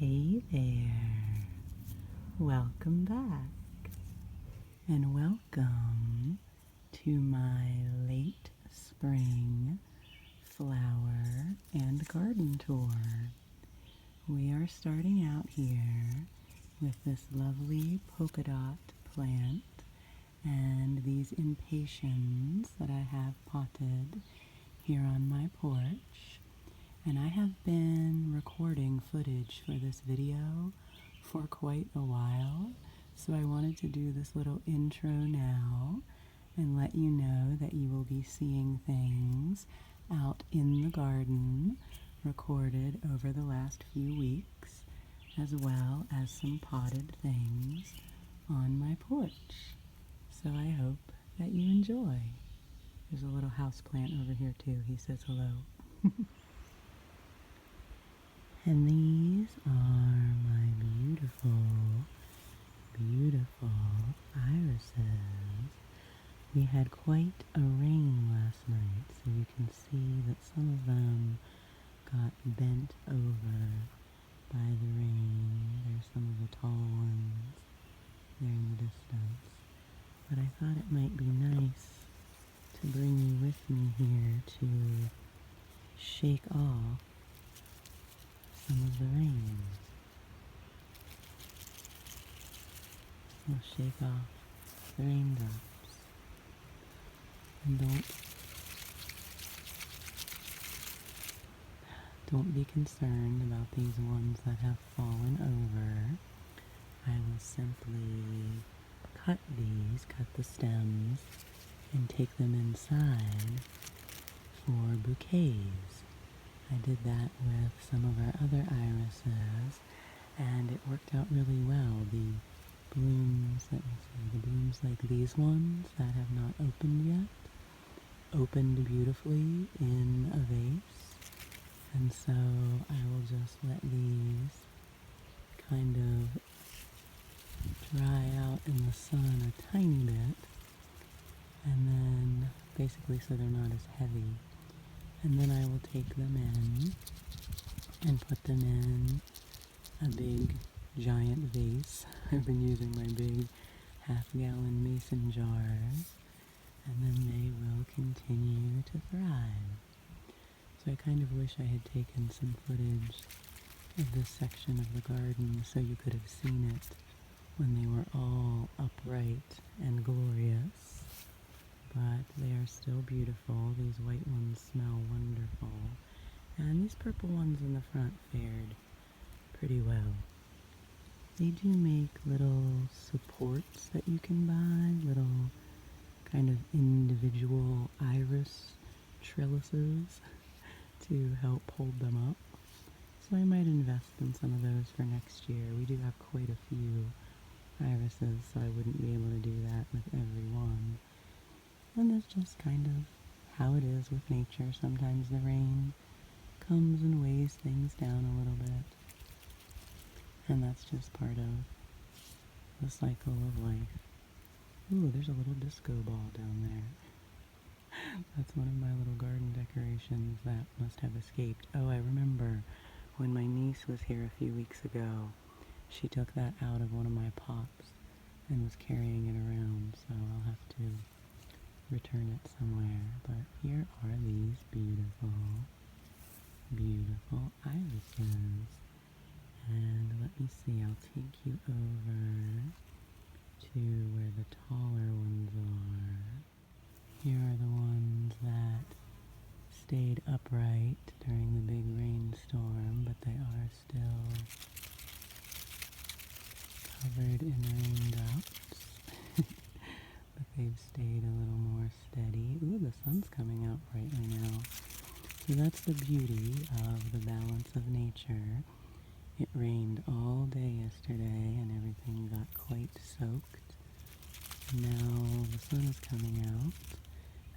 Hey there, welcome back, and welcome to my late spring flower and garden tour. We are starting out here with this lovely polka dot plant and these impatiens that I have potted here on my porch. And I have been recording footage for this video for quite a while, so I wanted to do this little intro now and let you know that you will be seeing things out in the garden recorded over the last few weeks, as well as some potted things on my porch. So I hope that you enjoy. There's a little houseplant over here too. He says hello. And these are my beautiful, beautiful irises. We had quite a rain last night, so you can see that some of them got bent over by the rain. There's some of the tall ones there in the distance. But I thought it might be nice to bring you with me here to shake off some of the rain. We'll shake off the raindrops. And don't be concerned about these ones that have fallen over. I will simply cut the stems, and take them inside for bouquets. I did that with some of our other irises, and it worked out really well. The blooms, let me see, the blooms like these ones that have not opened yet, opened beautifully in a vase. And so I will just let these kind of dry out in the sun a tiny bit, and then basically so they're not as heavy. And then I will take them in and put them in a big giant vase. I've been using my big half-gallon mason jars, and then they will continue to thrive. So I kind of wish I had taken some footage of this section of the garden so you could have seen it when they were all upright and glorious. But they are still beautiful. These white ones smell wonderful. And these purple ones in the front fared pretty well. They do make little supports that you can buy, little kind of individual iris trellises to help hold them up. So I might invest in some of those for next year. We do have quite a few irises, so I wouldn't be able to do that with every one. And that's just kind of how it is with nature. Sometimes the rain comes and weighs things down a little bit. And that's just part of the cycle of life. Ooh, there's a little disco ball down there. That's one of my little garden decorations that must have escaped. Oh, I remember when my niece was here a few weeks ago, she took that out of one of my pots and was carrying it around, so I'll have to return it somewhere. But here are these beautiful, beautiful irises. And let me see, I'll take you over to where the taller ones are. Here are the ones that stayed upright during the big rainstorm, but they are still covered in raindrops. But they've stayed a little more steady. Ooh, the sun's coming out brightly now. So that's the beauty of the balance of nature. It rained all day yesterday and everything got quite soaked. Now the sun is coming out,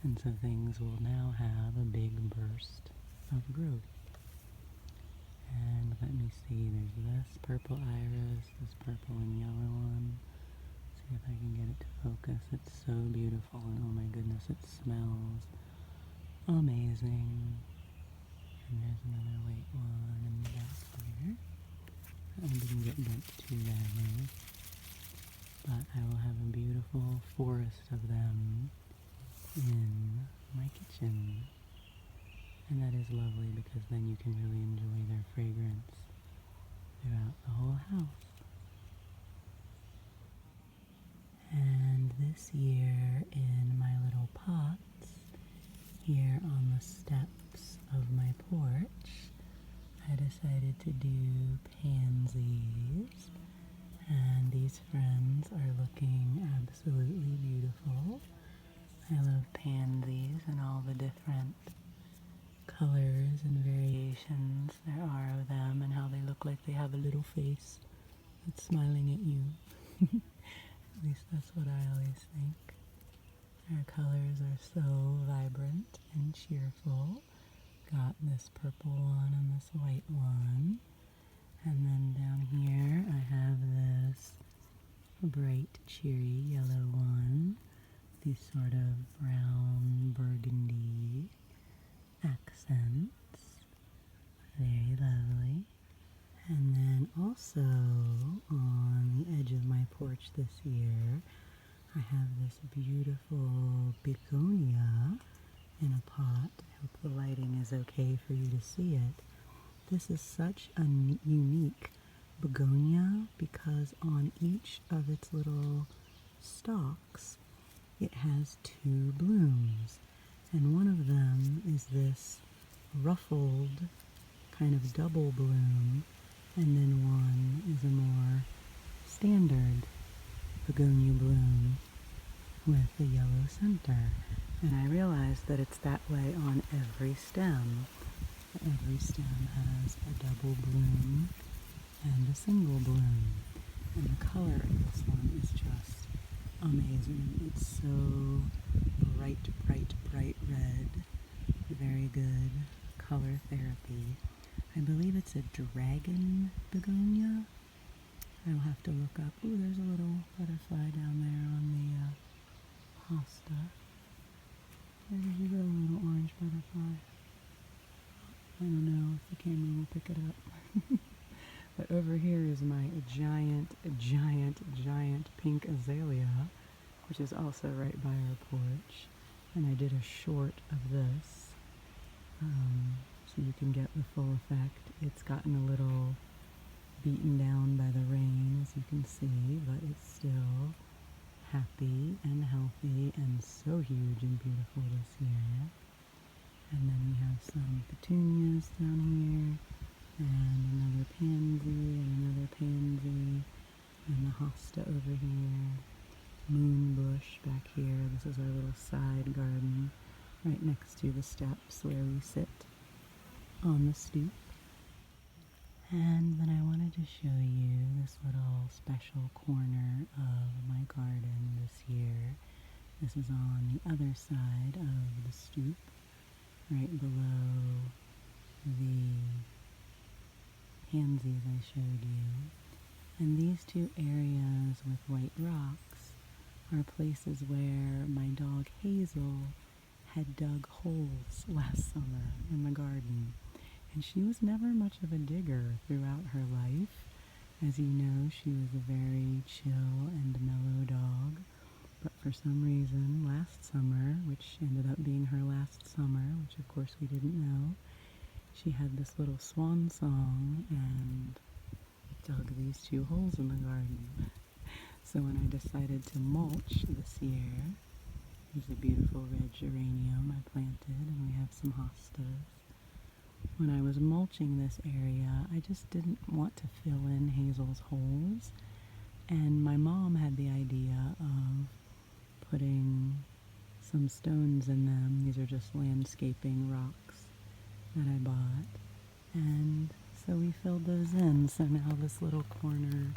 and so things will now have a big burst of growth. And let me see, there's this purple iris, this purple and yellow one. See if I can get it to focus. It's so beautiful, and oh my goodness, it smells amazing. And there's another white one in the back here. I didn't get burnt too badly. But I will have a beautiful forest of them in my kitchen. And that is lovely because then you can really enjoy their fragrance throughout the whole house. And this year in my little pots here on the steps of my porch, I decided to do pansies. And these friends are looking absolutely beautiful. I love pansies and all the different colors and variations there are of them and how they look like they have a little face that's smiling at you. At least that's what I always think. Their colors are so vibrant and cheerful. Got this purple one and this white one. And then down here I have this bright, cheery yellow one. These sort of brown burgundy accents. Very lovely. And then also on the edge of my porch this year, I have this beautiful begonia in a pot. I hope the lighting is okay for you to see it. This is such a unique begonia because on each of its little stalks it has two blooms, and one of them is this ruffled kind of double bloom, and then one is a more standard begonia bloom with a yellow center. And I realized that it's that way on every stem. Every stem has a double bloom and a single bloom. And the color of this one is just amazing. It's so bright, bright, bright red. Very good color therapy. I believe it's a dragon begonia. I'll have to look up. Ooh, there's a little butterfly down there on the hosta. Where did you go, little orange butterfly? I don't know if the camera will pick it up. But over here is my giant, giant, giant pink azalea, which is also right by our porch. And I did a short of this, so you can get the full effect. It's gotten a little beaten down by the rain, as you can see, but it's still happy and healthy and so huge and beautiful this year. And then we have some petunias down here, and another pansy, and another pansy, and the hosta over here, Moonbush back here. This is our little side garden right next to the steps where we sit on the stoop. And then I wanted to show you this little special corner of my garden this year. This is on the other side of the stoop, right below the pansies I showed you. And these two areas with white rocks are places where my dog Hazel had dug holes last summer in the garden. And she was never much of a digger throughout her life. As you know, she was a very chill and mellow dog. But for some reason, last summer, which ended up being her last summer, which of course we didn't know, she had this little swan song and dug these two holes in the garden. So when I decided to mulch this year, there's a beautiful red geranium I planted, and we have some hostas. When I was mulching this area, I just didn't want to fill in Hazel's holes, and my mom had the idea of putting some stones in them. These are just landscaping rocks that I bought, and so we filled those in. So now this little corner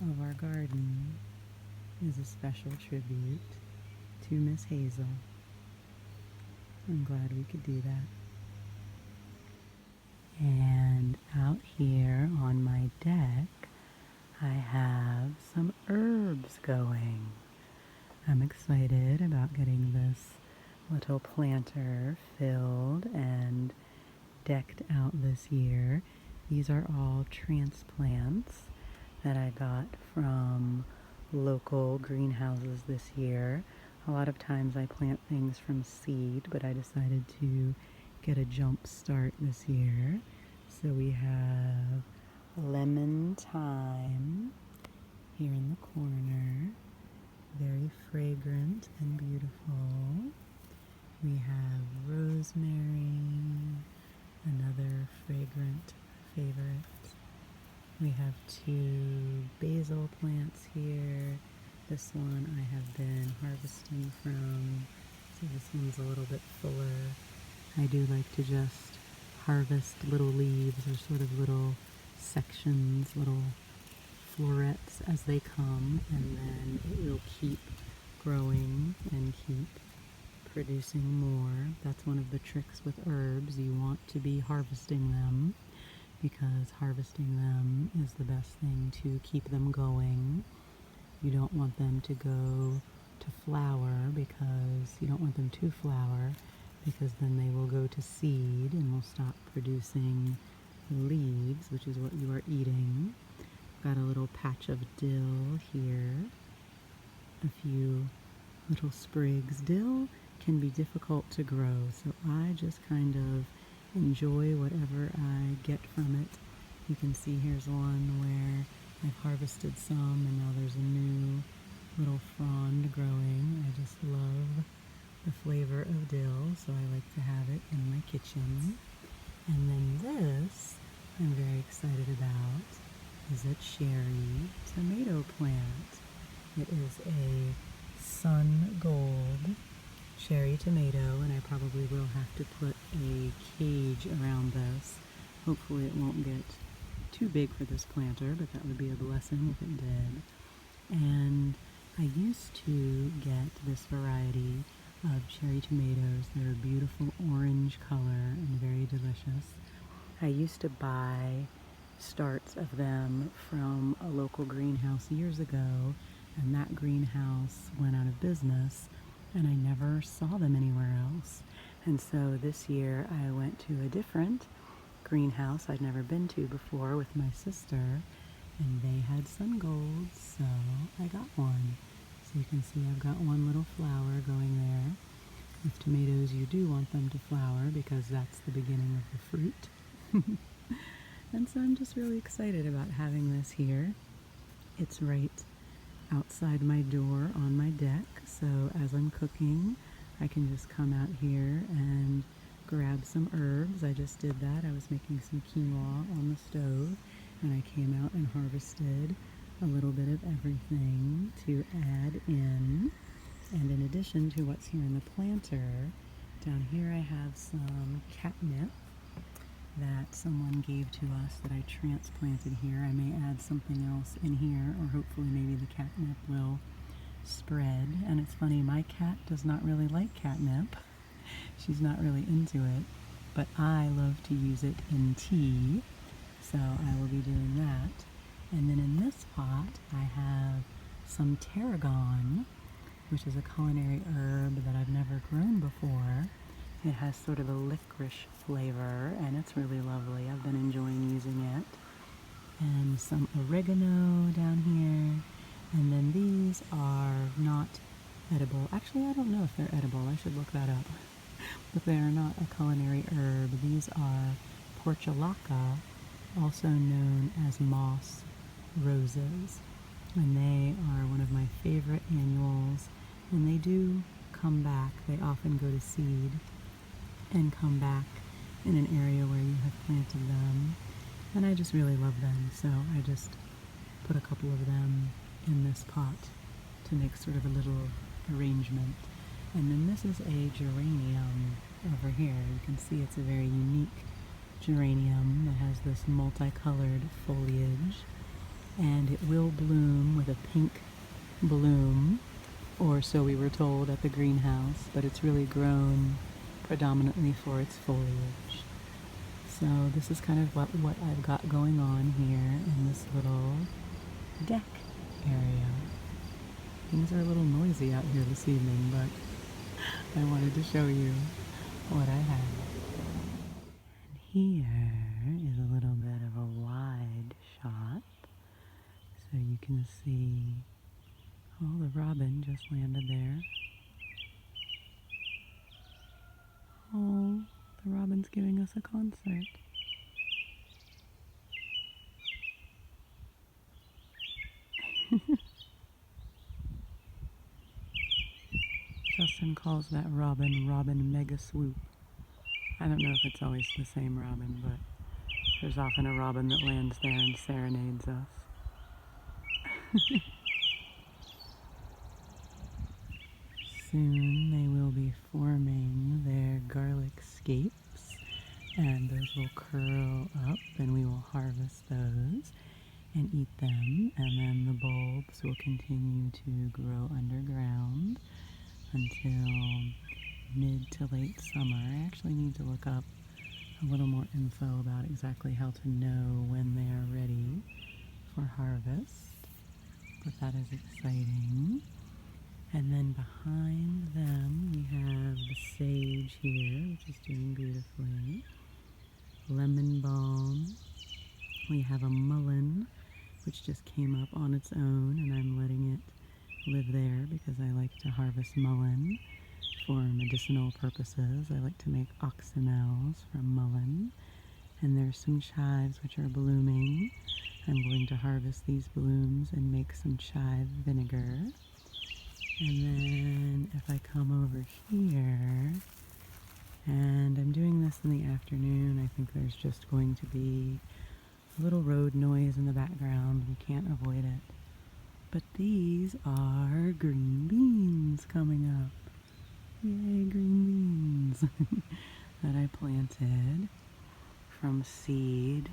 of our garden is a special tribute to Miss Hazel. I'm glad we could do that. And out here on my deck, I have some herbs going. I'm excited about getting this little planter filled and decked out this year. These are all transplants that I got from local greenhouses this year. A lot of times I plant things from seed, but I decided to get a jump start this year. So we have lemon thyme here in the corner, very fragrant and beautiful. We have rosemary, another fragrant favorite. We have 2 basil plants here. This one I have been harvesting from, so this one's a little bit fuller. I do like to just harvest little leaves or sort of little sections, little florets as they come, and then it will keep growing and keep producing more. That's one of the tricks with herbs. You want to be harvesting them because harvesting them is the best thing to keep them going. You don't want them to go to flower because you don't want them to flower because then they will go to seed and will stop producing leaves, which is what you are eating. Got a little patch of dill here, a few little sprigs. Dill can be difficult to grow, so I just kind of enjoy whatever I get from it. You can see here's one where I've harvested some and now there's a new little frond growing. I just love the flavor of dill, so I like to have it in my kitchen. And then this I'm very excited about is a cherry tomato plant. It is a Sungold cherry tomato, and I probably will have to put a cage around this. Hopefully it won't get too big for this planter, but that would be a blessing if it did. And I used to get this variety of cherry tomatoes. They're a beautiful orange color and very delicious. I used to buy starts of them from a local greenhouse years ago, and that greenhouse went out of business and I never saw them anywhere else. And so this year I went to a different greenhouse I'd never been to before with my sister, and they had Sungolds, so I got one. So you can see I've got one little flower going there. With tomatoes you do want them to flower because that's the beginning of the fruit. And so I'm just really excited about having this here. It's right outside my door on my deck, so as I'm cooking I can just come out here and grab some herbs. I just did that. I was making some quinoa on the stove and I came out and harvested a little bit of everything to add in. And in addition to what's here in the planter, down here I have some catnip that someone gave to us that I transplanted here. I may add something else in here, or hopefully maybe the catnip will spread. And it's funny, my cat does not really like catnip. She's not really into it, but I love to use it in tea, so I will be doing that. And then in this pot I have some tarragon, which is a culinary herb that I've never grown before. It has sort of a licorice flavor, and it's really lovely. I've been enjoying using it. And some oregano down here. And then these are not edible. Actually, I don't know if they're edible. I should look that up. But they are not a culinary herb. These are Portulaca, also known as moss roses. And they are one of my favorite annuals. And they do come back. They often go to seed and come back in an area where you have planted them, and I just really love them, so I just put a couple of them in this pot to make sort of a little arrangement. And then this is a geranium over here. You can see it's a very unique geranium that has this multicolored foliage, and it will bloom with a pink bloom, or so we were told at the greenhouse, but it's really grown predominantly for its foliage. So this is kind of what I've got going on here in this little deck area. Things are a little noisy out here this evening, but I wanted to show you what I have. And here is a little bit of a you can see, oh, the robin just landed there. Oh, the robin's giving us a concert. Justin calls that robin mega swoop. I don't know if it's always the same robin, but there's often a robin that lands there and serenades us. Soon they will be forming their garlic scapes, and those will curl up, and we will harvest those and eat them, and then the bulbs will continue to grow underground until mid to late summer. I actually need to look up a little more info about exactly how to know when they are ready for harvest, but that is exciting. And then behind them we have the sage here, which is doing beautifully. Lemon balm. We have a mullein, which just came up on its own, and I'm letting it live there because I like to harvest mullein for medicinal purposes. I like to make oxymels from mullein. And there's some chives which are blooming. I'm going to harvest these blooms and make some chive vinegar. And then if I come over here, and I'm doing this in the afternoon, I think there's just going to be a little road noise in the background. We can't avoid it. But these are green beans coming up. Yay, green beans that I planted from seed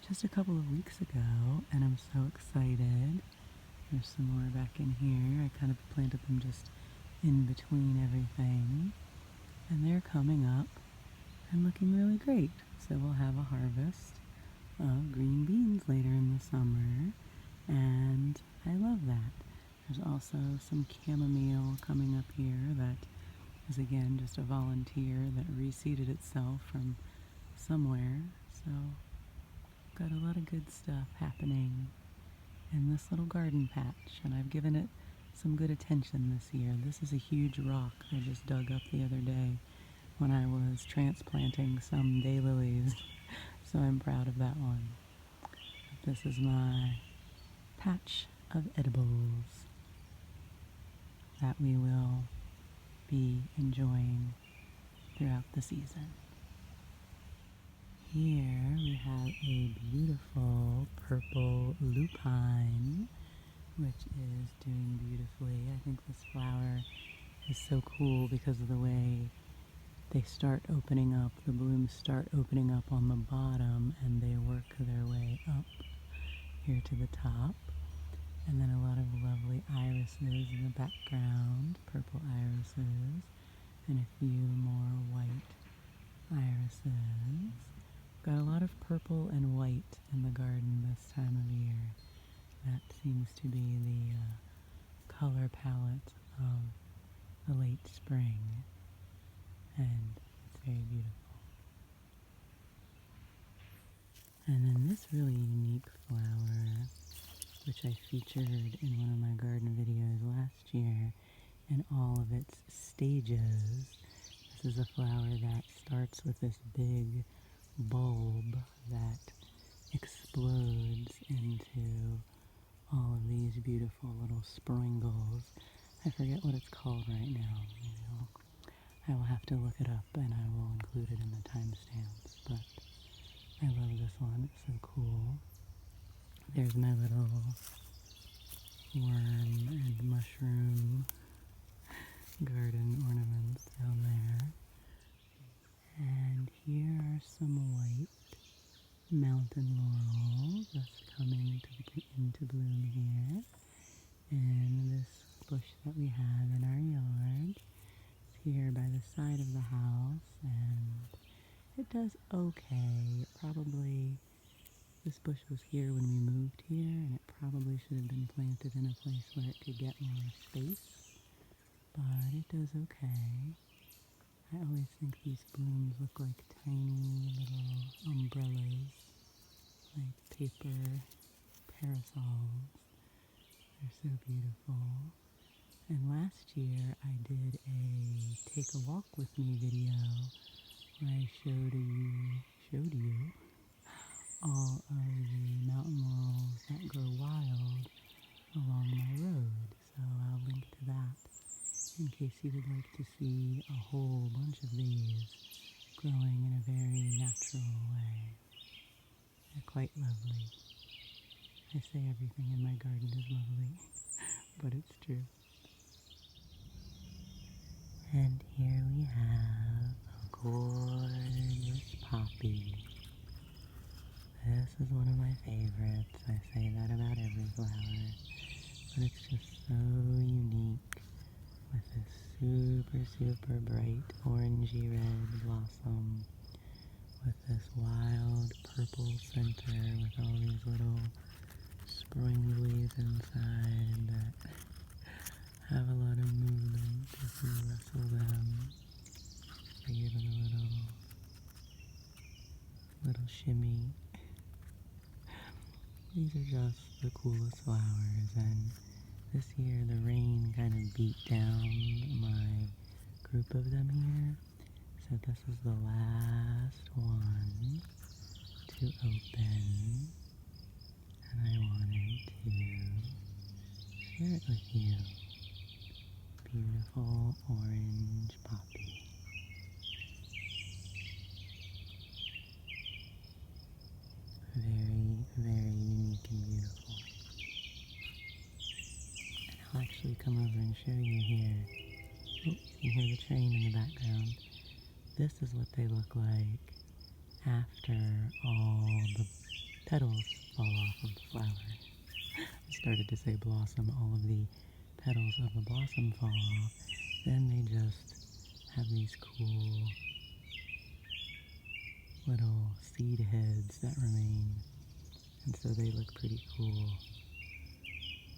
just a couple of weeks ago, and I'm so excited. There's some more back in here. I kind of planted them just in between everything, and they're coming up and looking really great. So we'll have a harvest of green beans later in the summer, and I love that. There's also some chamomile coming up here that is again just a volunteer that reseeded itself from somewhere. So got a lot of good stuff happening in this little garden patch, and I've given it some good attention this year. This is a huge rock I just dug up the other day when I was transplanting some daylilies, so I'm proud of that one. But this is my patch of edibles that we will be enjoying throughout the season. Here we have a beautiful purple lupine, which is doing beautifully. I think this flower is so cool because of the way they start opening up. The blooms start opening up on the bottom and they work their way up here to the top. And then a lot of lovely irises in the background, purple irises, and a few more white irises. Got a lot of purple and white in the garden this time of year. That seems to be the color palette of the late spring, and it's very beautiful. And then this really unique flower, which I featured in one of my garden videos last year in all of its stages. This is a flower that starts with this big bulb that explodes into all of these beautiful little sprinkles. I forget what it's called right now. I will have to look it up and I will include it in the timestamps, but I love this one. It's so cool. There's my little worm and mushroom garden ornaments down there. And here are some white mountain laurel just coming into bloom here. And this bush that we have in our yard is here by the side of the house, and it does okay. This bush was here when we moved here, and it probably should have been planted in a place where it could get more space, but it does okay. I always think these blooms look like tiny little umbrellas, like paper parasols. They're so beautiful. And last year I did a take a walk with me video where I showed you all of the mountain laurels that grow wild along my road. So I'll link to that in case you would like to see a whole bunch of these growing in a very natural way. They're quite lovely. I say everything in my garden is lovely, but it's true. And here we have a gorgeous poppy. This is one of my favorites. I say that about every flower, but it's just so unique with this super bright orangey red blossom with this wild purple center with all these little springlies inside that have a lot of movement if you rustle them. They give it a little shimmy. These are just the coolest flowers, and this year the rain kind of beat down my group of them here, so this is the last one to open, and I wanted to share it with you. Beautiful orange poppy. Very unique and beautiful. And I'll actually come over and show you here. Oh, you can hear the train in the background. This is what they look like after all the petals fall off of the flower. I started to say blossom. All of the petals of the blossom fall off. Then they just have these cool little seed heads that remain, and so they look pretty cool.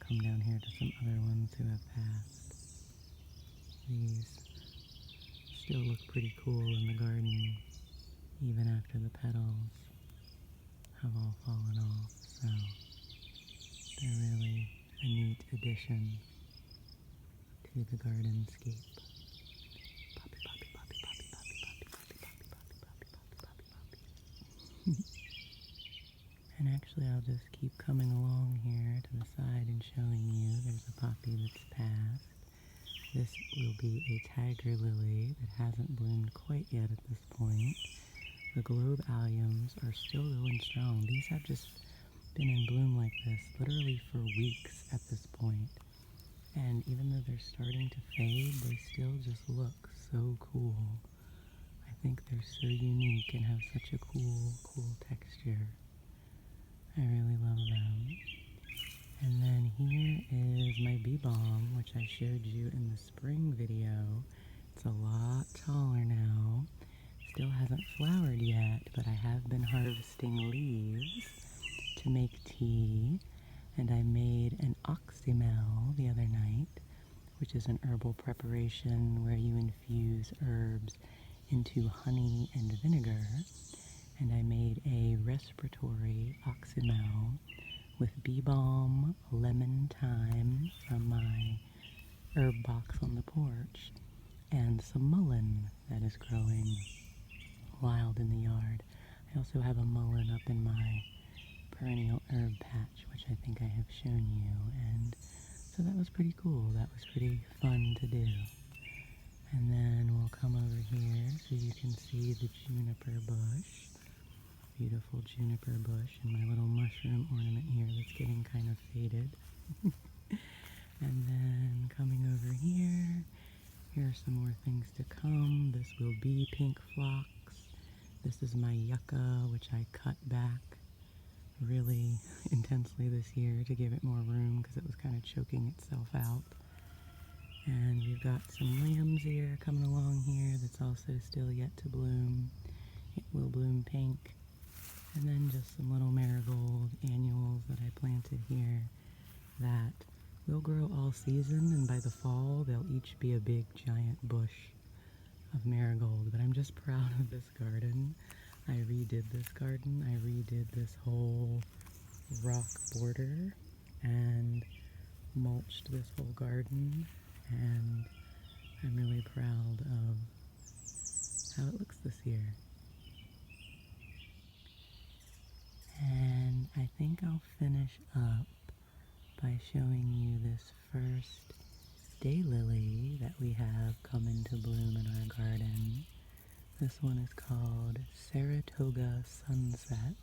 Come down here to some other ones who have passed. These still look pretty cool in the garden even after the petals have all fallen off, so they're really a neat addition to the gardenscape. Poppy, poppy, poppy, poppy, poppy, poppy, poppy, poppy, poppy, poppy, poppy, poppy, poppy. And actually I'll just keep coming along here to the side and showing you. There's a poppy that's passed. This will be a tiger lily that hasn't bloomed quite yet at this point. The globe alliums are still going strong. These have just been in bloom like this literally for weeks at this point. And even though they're starting to fade, they still just look so cool. I think they're so unique and have such a cool texture. I really love them. And then here is my bee balm, which I showed you in the spring video. It's a lot taller now. Still hasn't flowered yet, but I have been harvesting leaves to make tea. And I made an oxymel the other night, which is an herbal preparation where you infuse herbs into honey and vinegar. And I made a respiratory oxymel with bee balm, lemon thyme from my herb box on the porch, and some mullein that is growing wild in the yard. I also have a mullein up in my perennial herb patch, which I think I have shown you, and so that was pretty cool. That was pretty fun to do. And then we'll come over here so you can see the juniper bush. Beautiful juniper bush and my little mushroom ornament here that's getting kind of faded. And then coming over here, here are some more things to come. This will be pink phlox. This is my yucca, which I cut back really intensely this year to give it more room because it was kind of choking itself out. And we've got some lambs here coming along here that's also still yet to bloom. It will bloom pink. And then just some little marigold annuals that I planted here that will grow all season, and by the fall they'll each be a big giant bush of marigold. But I'm just proud of this garden. I redid this garden. I redid this whole rock border, and mulched this whole garden, and I'm really proud of how it looks this year. And I think I'll finish up by showing you this first daylily that we have come into bloom in our garden. This one is called Saratoga Sunset,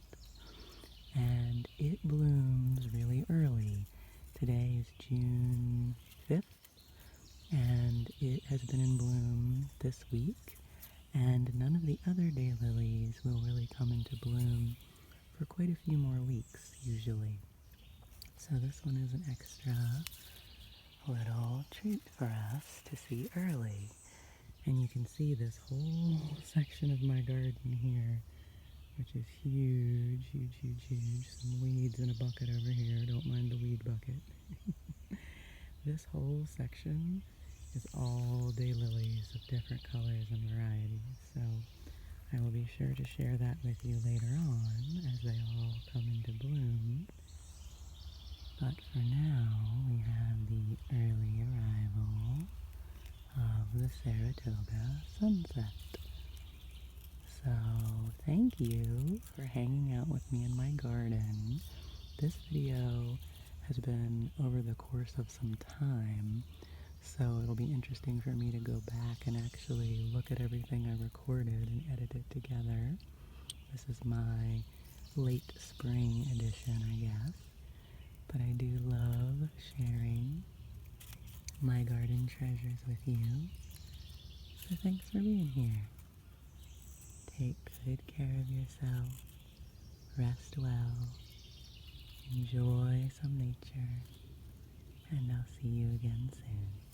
and it blooms really early. Today is June 5th, and it has been in bloom this week, and none of the other daylilies will really come into bloom for quite a few more weeks, usually. So this one is an extra little treat for us to see early. And you can see this whole section of my garden here, which is huge, huge, huge, huge. Some weeds in a bucket over here. Don't mind the weed bucket. This whole section is all daylilies of different colors and varieties. So I will be sure to share that with you later on as they all come into bloom. But for now, we have the early arrival of the Saratoga Sunset. So thank you for hanging out with me in my garden. This video has been over the course of some time, so it'll be interesting for me to go back and actually look at everything I recorded and edit it together. This is my late spring edition, I guess. But I do love sharing my garden treasures with you. So thanks for being here. Take good care of yourself. Rest well. Enjoy some nature. And I'll see you again soon.